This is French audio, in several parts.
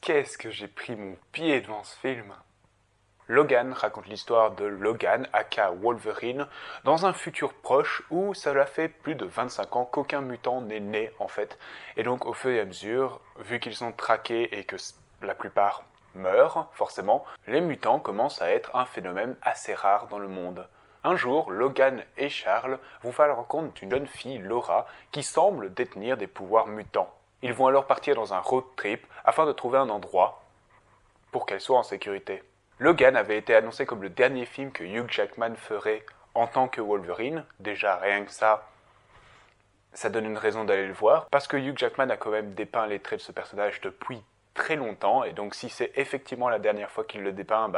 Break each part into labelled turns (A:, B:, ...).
A: qu'est-ce que j'ai pris mon pied devant ce film? Logan raconte l'histoire de Logan, aka Wolverine, dans un futur proche où cela fait plus de 25 ans qu'aucun mutant n'est né en fait. Et donc au fur et à mesure, vu qu'ils sont traqués et que la plupart meurent, forcément, les mutants commencent à être un phénomène assez rare dans le monde. Un jour, Logan et Charles vont faire la rencontre d'une jeune fille, Laura, qui semble détenir des pouvoirs mutants. Ils vont alors partir dans un road trip afin de trouver un endroit pour qu'elle soit en sécurité. Logan avait été annoncé comme le dernier film que Hugh Jackman ferait en tant que Wolverine. Déjà, rien que ça donne une raison d'aller le voir, parce que Hugh Jackman a quand même dépeint les traits de ce personnage depuis très longtemps, et donc si c'est effectivement la dernière fois qu'il le dépeint,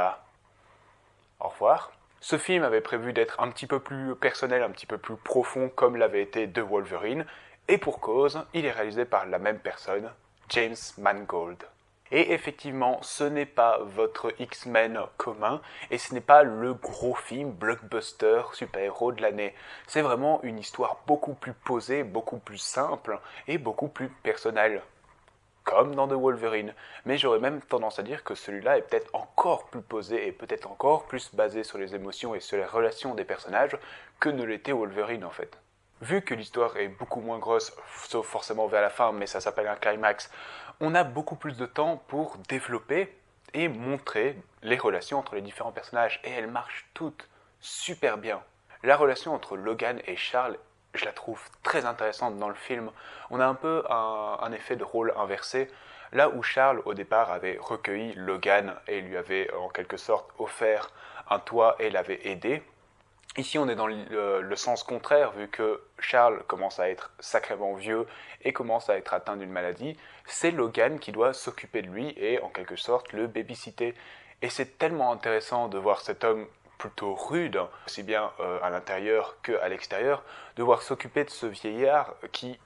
A: au revoir. Ce film avait prévu d'être un petit peu plus personnel, un petit peu plus profond, comme l'avait été The Wolverine, et pour cause, il est réalisé par la même personne, James Mangold. Et effectivement, ce n'est pas votre X-Men commun, et ce n'est pas le gros film blockbuster super-héros de l'année. C'est vraiment une histoire beaucoup plus posée, beaucoup plus simple, et beaucoup plus personnelle. Comme dans The Wolverine. Mais j'aurais même tendance à dire que celui-là est peut-être encore plus posé, et peut-être encore plus basé sur les émotions et sur les relations des personnages, que ne l'était Wolverine en fait. Vu que l'histoire est beaucoup moins grosse, sauf forcément vers la fin, mais ça s'appelle un climax, on a beaucoup plus de temps pour développer et montrer les relations entre les différents personnages, et elles marchent toutes super bien. La relation entre Logan et Charles, je la trouve très intéressante dans le film. On a un peu un effet de rôle inversé, là où Charles au départ avait recueilli Logan et lui avait en quelque sorte offert un toit et l'avait aidé. Ici, on est dans le sens contraire, vu que Charles commence à être sacrément vieux et commence à être atteint d'une maladie. C'est Logan qui doit s'occuper de lui et, en quelque sorte, le babysitter. Et c'est tellement intéressant de voir cet homme plutôt rude, aussi bien à l'intérieur qu'à l'extérieur, devoir s'occuper de ce vieillard qui,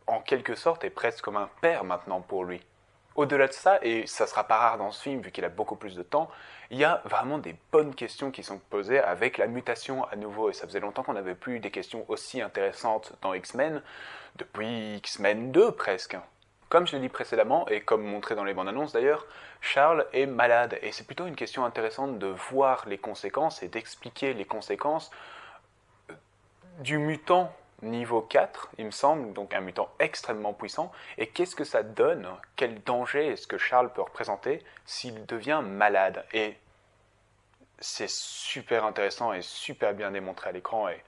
A: en quelque sorte, est presque comme un père maintenant pour lui. Au-delà de ça, et ça sera pas rare dans ce film vu qu'il a beaucoup plus de temps, il y a vraiment des bonnes questions qui sont posées avec la mutation à nouveau. Et ça faisait longtemps qu'on n'avait plus eu des questions aussi intéressantes dans X-Men, depuis X-Men 2 presque. Comme je l'ai dit précédemment, et comme montré dans les bandes annonces d'ailleurs, Charles est malade. Et c'est plutôt une question intéressante de voir les conséquences et d'expliquer les conséquences du mutant niveau 4, il me semble, donc un mutant extrêmement puissant, et qu'est-ce que ça donne, quel danger est-ce que Charles peut représenter s'il devient malade. Et c'est super intéressant et super bien démontré à l'écran, et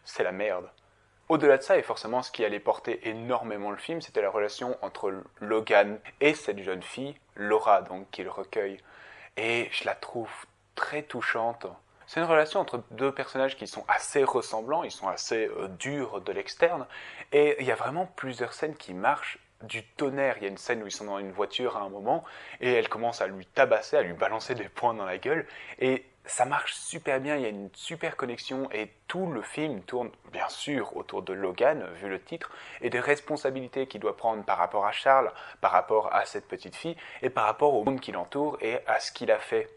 A: c'est la merde. Au-delà de ça, et forcément ce qui allait porter énormément le film, c'était la relation entre Logan et cette jeune fille, Laura, donc qu'il recueille. Et je la trouve très touchante. C'est une relation entre deux personnages qui sont assez ressemblants, ils sont assez durs de l'externe, et il y a vraiment plusieurs scènes qui marchent du tonnerre. Il y a une scène où ils sont dans une voiture à un moment, et elle commence à lui tabasser, à lui balancer des poings dans la gueule, et ça marche super bien, il y a une super connexion, et tout le film tourne bien sûr autour de Logan, vu le titre, et des responsabilités qu'il doit prendre par rapport à Charles, par rapport à cette petite fille, et par rapport au monde qui l'entoure et à ce qu'il a fait.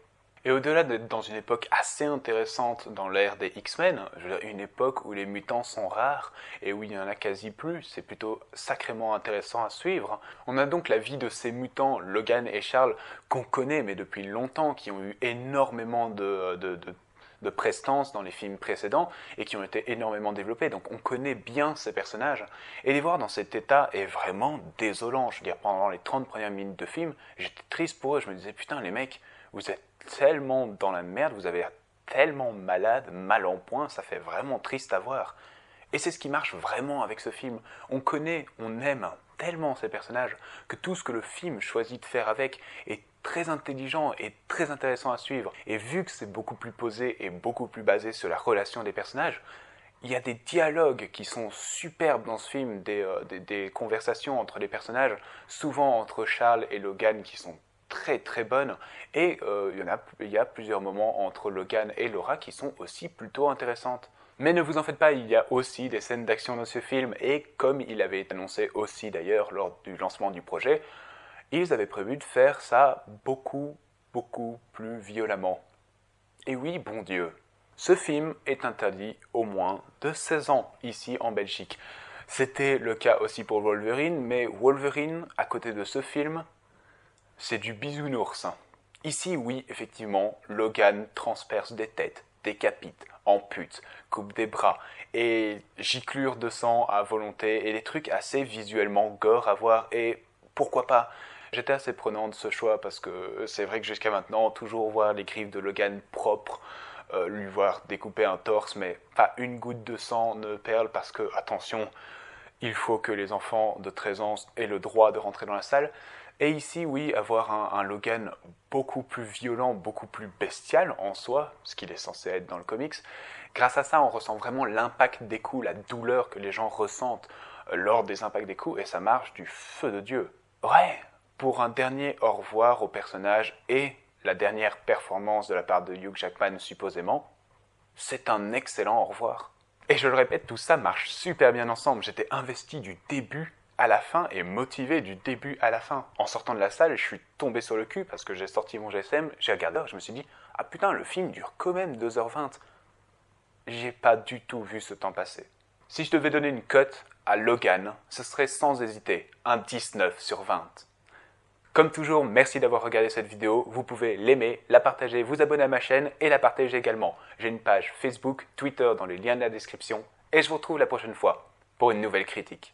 A: Et au-delà d'être dans une époque assez intéressante dans l'ère des X-Men, une époque où les mutants sont rares et où il n'y en a quasi plus, c'est plutôt sacrément intéressant à suivre. On a donc la vie de ces mutants, Logan et Charles, qu'on connaît mais depuis longtemps, qui ont eu énormément de prestance dans les films précédents et qui ont été énormément développés. Donc on connaît bien ces personnages. Et les voir dans cet état est vraiment désolant. Je veux dire, pendant les 30 premières minutes de film, j'étais triste pour eux. Je me disais, putain les mecs, vous êtes tellement dans la merde, vous avez tellement malade, mal en point, ça fait vraiment triste à voir. Et c'est ce qui marche vraiment avec ce film. On connaît, on aime tellement ces personnages que tout ce que le film choisit de faire avec est très intelligent et très intéressant à suivre. Et vu que c'est beaucoup plus posé et beaucoup plus basé sur la relation des personnages, il y a des dialogues qui sont superbes dans ce film, des conversations entre les personnages, souvent entre Charles et Logan qui sont très très bonnes, et il y a plusieurs moments entre Logan et Laura qui sont aussi plutôt intéressantes. Mais ne vous en faites pas, il y a aussi des scènes d'action dans ce film, et comme il avait été annoncé aussi d'ailleurs lors du lancement du projet, ils avaient prévu de faire ça beaucoup plus violemment. Et oui, bon Dieu, ce film est interdit au moins de 16 ans ici en Belgique. C'était le cas aussi pour Wolverine, mais Wolverine, à côté de ce film, c'est du bisounours. Ici, oui, effectivement, Logan transperce des têtes, décapite, ampute, coupe des bras et giclure de sang à volonté et des trucs assez visuellement gore à voir et pourquoi pas. J'étais assez prenant de ce choix parce que c'est vrai que jusqu'à maintenant, toujours voir les griffes de Logan propres, lui voir découper un torse, mais pas une goutte de sang ne perle parce que, attention, il faut que les enfants de 13 ans aient le droit de rentrer dans la salle. Et ici, oui, avoir un Logan beaucoup plus violent, beaucoup plus bestial en soi, ce qu'il est censé être dans le comics. Grâce à ça, on ressent vraiment l'impact des coups, la douleur que les gens ressentent lors des impacts des coups, et ça marche du feu de Dieu. Ouais, pour un dernier au revoir au personnage et la dernière performance de la part de Hugh Jackman supposément, c'est un excellent au revoir. Et je le répète, tout ça marche super bien ensemble. J'étais investi du début à la fin et motivé du début à la fin. En sortant de la salle, je suis tombé sur le cul parce que j'ai sorti mon GSM, j'ai regardé, je me suis dit « Ah putain, le film dure quand même 2h20 ». J'ai pas du tout vu ce temps passer. Si je devais donner une cote à Logan, ce serait sans hésiter un 19/20. Comme toujours, merci d'avoir regardé cette vidéo. Vous pouvez l'aimer, la partager, vous abonner à ma chaîne et la partager également. J'ai une page Facebook, Twitter dans les liens de la description. Et je vous retrouve la prochaine fois pour une nouvelle critique.